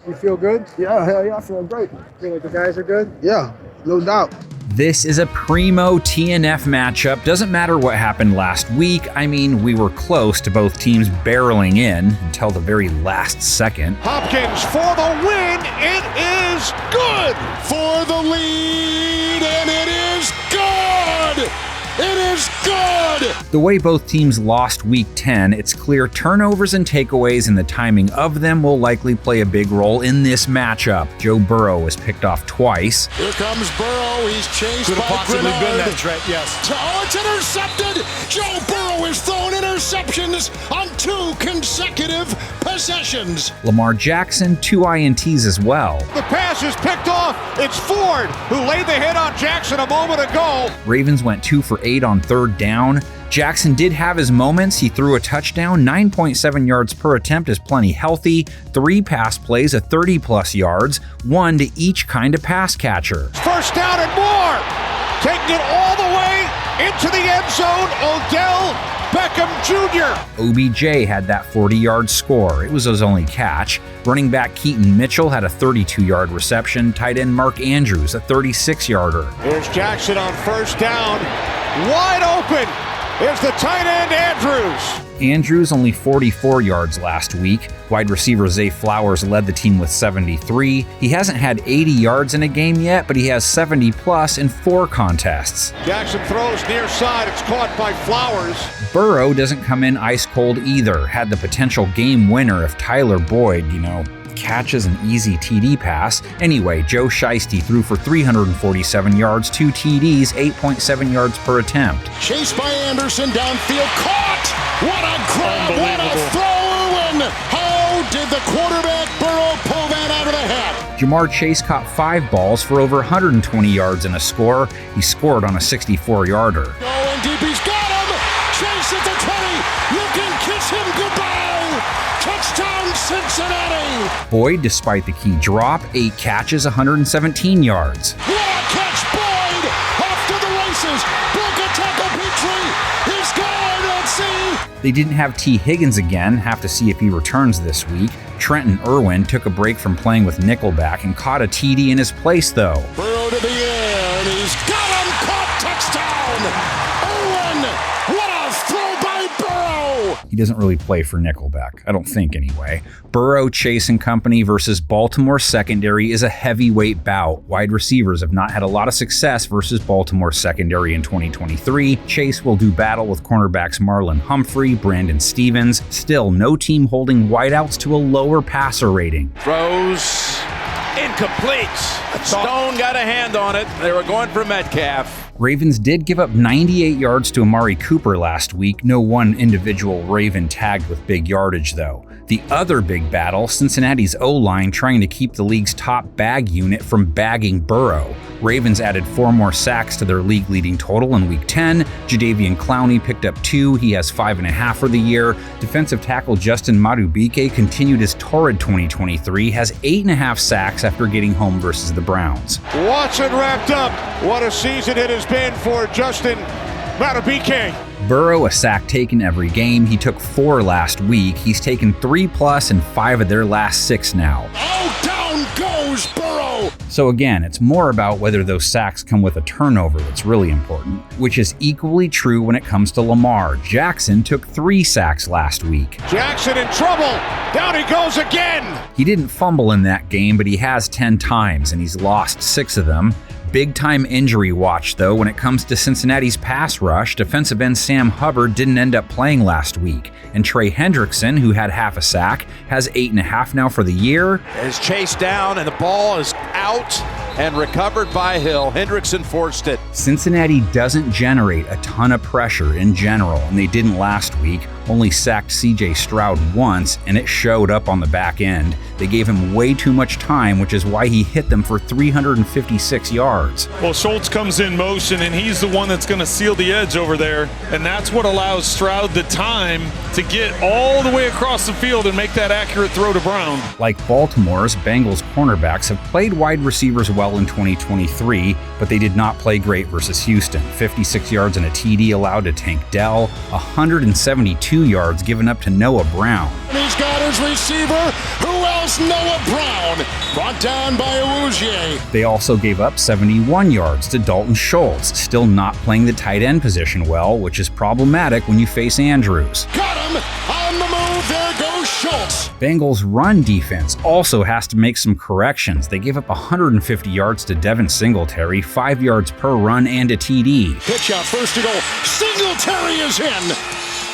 You feel good? Yeah, hell yeah, I feel great. Feel like the guys are good? Yeah, no doubt. This is a primo TNF matchup. Doesn't matter what happened last week. I mean, we were close to both teams barreling in until the very last second. Hopkins for the win. It is good for the lead, and it is good. It is good! The way both teams lost Week 10, it's clear turnovers and takeaways and the timing of them will likely play a big role in this matchup. Joe Burrow was picked off twice. Here comes Burrow. He's chased Could have by possibly Grenard. been that threat, yes. Oh, it's intercepted! Joe Burrow has thrown interceptions on 2 consecutive possessions. Lamar Jackson, 2 INTs as well. The pass is picked off. It's Ford who laid the hit on Jackson a moment ago. Ravens went 2 for 8 on third down. Jackson did have his moments. He threw a touchdown. 9.7 yards per attempt is plenty healthy. 3 pass plays of 30-plus yards, 1 to each kind of pass catcher. First down and more. Taking it all the way into the end zone, Odell Beckham Jr. OBJ had that 40-yard score. It was his only catch. Running back Keaton Mitchell had a 32-yard reception. Tight end Mark Andrews, a 36-yarder. Here's Jackson on first down. Wide open. Here's the tight end, Andrews. Andrews only 44 yards last week. Wide receiver Zay Flowers led the team with 73. He hasn't had 80 yards in a game yet, but he has 70-plus in 4 contests. Jackson throws near side. It's caught by Flowers. Burrow doesn't come in ice cold either. Had the potential game winner if Tyler Boyd, catches an easy TD pass. Anyway, Joe Shiesty threw for 347 yards, 2 TDs, 8.7 yards per attempt. Chased by Anderson, downfield, caught! What a grab, what a throw, and how did the quarterback Burrow pull that out of the hat? Jamar Chase caught 5 balls for over 120 yards in a score. He scored on a 64-yarder. Going deep, he's got him! Chase at the 20, you can kiss him goodbye! Touchdown, Cincinnati! Boyd, despite the key drop, 8 catches, 117 yards. What a catch, Boyd! Off to the races! Broke a tackle, Petrie! He's gone, let's see! They didn't have T. Higgins again, have to see if he returns this week. Trenton Irwin took a break from playing with Nickelback and caught a TD in his place, though. Burrow to the air, and he's got him! Caught, touchdown! Irwin! What a throw by Burrow! He doesn't really play for Nickelback, I don't think anyway. Burrow, Chase and company versus Baltimore secondary is a heavyweight bout. Wide receivers have not had a lot of success versus Baltimore secondary in 2023. Chase will do battle with cornerbacks Marlon Humphrey, Brandon Stevens. Still, no team holding wideouts to a lower passer rating. Throws incomplete. Stone got a hand on it. They were going for Metcalf. Ravens did give up 98 yards to Amari Cooper last week. No one individual Raven tagged with big yardage, though. The other big battle, Cincinnati's O-line trying to keep the league's top bag unit from bagging Burrow. Ravens added 4 more sacks to their league-leading total in Week 10. Jadeveon Clowney picked up 2. He has 5.5 for the year. Defensive tackle Justin Madubuike continued his torrid 2023, has 8.5 sacks after getting home versus the Browns. Watson wrapped up. What a season it has been for Justin Madubuike. Burrow, a sack taken every game. He took 4 last week. He's taken 3+ in 5 of their last 6 now. Oh, down goes Burrow! So again, it's more about whether those sacks come with a turnover that's really important, which is equally true when it comes to Lamar. Jackson took 3 sacks last week. Jackson in trouble! Down he goes again! He didn't fumble in that game, but he has 10 times, and he's lost 6 of them. Big-time injury watch, though, when it comes to Cincinnati's pass rush. Defensive end Sam Hubbard didn't end up playing last week, and Trey Hendrickson, who had half a sack, has 8.5 now for the year. Is chased down, and the ball is out and recovered by Hill. Hendrickson forced it. Cincinnati doesn't generate a ton of pressure in general, and they didn't last week. Only sacked C.J. Stroud once, and it showed up on the back end. They gave him way too much time, which is why he hit them for 356 yards. Well, Schultz comes in motion, and he's the one that's going to seal the edge over there, and that's what allows Stroud the time to get all the way across the field and make that accurate throw to Brown. Like Baltimore's, Bengals cornerbacks have played wide receivers well in 2023, but they did not play great versus Houston. 56 yards and a TD allowed to Tank Dell, 172 yards given up to Noah Brown. He's got his receiver. Who else? Noah Brown. Brought down by Awuzie. They also gave up 71 yards to Dalton Schultz, still not playing the tight end position well, which is problematic when you face Andrews. Got him on the move. There goes Schultz. Bengals' run defense also has to make some corrections. They gave up 150 yards to Devin Singletary, 5 yards per run, and a TD. Pitch out, first to go. Singletary is in.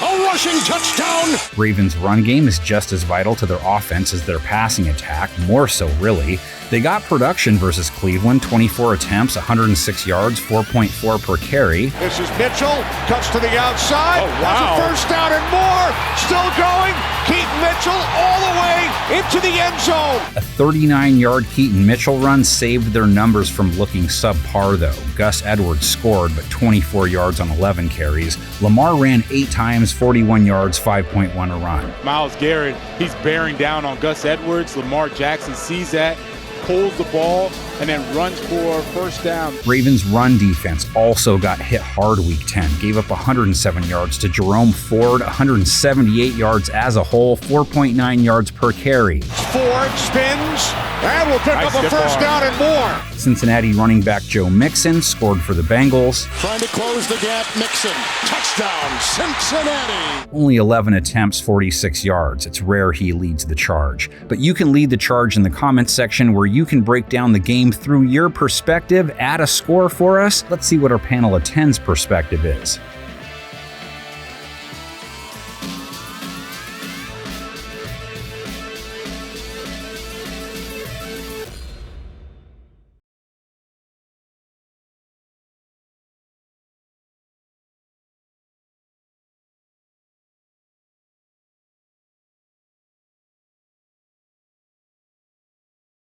A rushing touchdown. Ravens' run game is just as vital to their offense as their passing attack, more so really. They got production versus Cleveland, 24 attempts, 106 yards, 4.4 per carry. This is Mitchell, cuts to the outside, has a first down and more, still going, Keaton Mitchell all the way into the end zone. A 39-yard Keaton Mitchell run saved their numbers from looking subpar though. Gus Edwards scored, but 24 yards on 11 carries. Lamar ran 8 times, 41 yards, 5.1 a run. Myles Garrett, he's bearing down on Gus Edwards. Lamar Jackson sees that, pulls the ball, and then runs for first down. Ravens' run defense also got hit hard week 10, gave up 107 yards to Jerome Ford, 178 yards as a whole, 4.9 yards per carry. Ford spins, and will pick up a first down and more. Cincinnati running back Joe Mixon scored for the Bengals. Trying to close the gap, Mixon. Touchdown, Cincinnati. Only 11 attempts, 46 yards. It's rare he leads the charge. But you can lead the charge in the comments section where you can break down the game through your perspective, add a score for us. Let's see what our panel of 10's perspective is.